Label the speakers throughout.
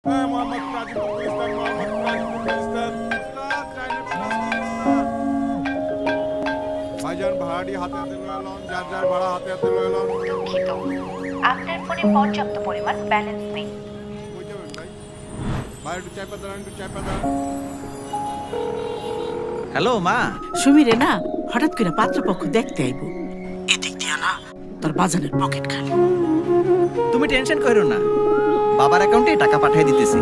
Speaker 1: मोहम्मद ताजुल इस्लाम मोहम्मद ताजुल इस्लाम ভাইজান ভাড়াটি হাতে হাতে লইলাম যার যার ভাড়া হাতে হাতে লইলাম
Speaker 2: দুঃখিত আপনার ফোনে পর্যাপ্ত পরিমাণ ব্যালেন্স নেই
Speaker 1: কই যাবেন ভাই ভাই একটু চাই পাতা একটু চাই পাতা
Speaker 3: হ্যালো মা
Speaker 4: সুমিরে না হঠাৎ করে পাত্রপক্ষ দেখতে আইব এদিক দিয়া না তোর বাজানের পকেট খালি
Speaker 3: তুমি টেনশন করো না বাবার অ্যাকাউন্টে টাকা পাঠিয়ে দিতেছি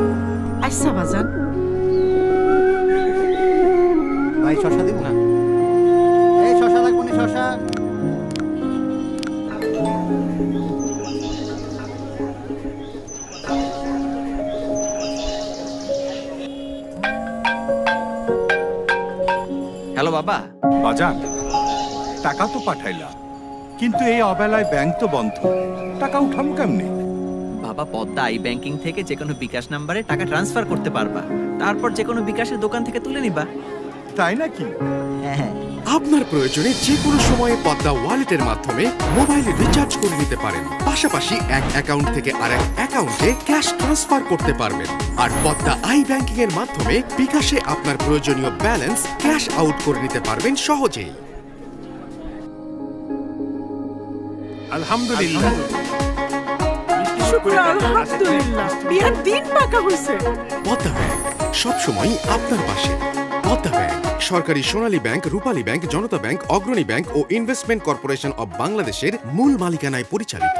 Speaker 4: আচ্ছা বাজান
Speaker 5: ভাই শশা দিব না এই শশা লাগবে না শশা
Speaker 3: হ্যালো বাবা
Speaker 6: বাজান টাকা তো পাঠাইলা কিন্তু এই অবেলায় ব্যাংক তো বন্ধ টাকা উঠাম কেমনে
Speaker 3: বাবা পদ্মা আই ব্যাংকিং থেকে যে কোনো বিকাশ নাম্বারে টাকা ট্রান্সফার করতে পারবা তারপর যে কোনো বিকাশের দোকান থেকে তুলে নিবা
Speaker 6: তাই নাকি
Speaker 3: হ্যাঁ
Speaker 7: আপনার প্রয়োজনে যে কোনো সময়ে পদ্মা ওয়ালেটের মাধ্যমে মোবাইলে রিচার্জ করে নিতে পারেন পাশাপাশি এক অ্যাকাউন্ট থেকে আরেক অ্যাকাউন্টে ক্যাশ ট্রান্সফার করতে পারবেন আর পদ্মা আই ব্যাংকিং এর মাধ্যমে বিকাশে আপনার প্রয়োজনীয় ব্যালেন্স ক্যাশ আউট করে নিতে পারবেন সহজেই।
Speaker 6: আলহামদুলিল্লাহ
Speaker 4: শুকর আলহামদুলিল্লাহ বিয়ার দিন পাকা হইছে
Speaker 7: পদ্মা ব্যাংক সবসময় আপনার পাশে। পদ্মা ব্যাংক সরকারি Sonali bank, Rupali bank, Janata bank, Agrani bank ও ইনভেস্টমেন্ট কর্পোরেশন অব বাংলাদেশের মূল মালিকানায় পরিচালিত।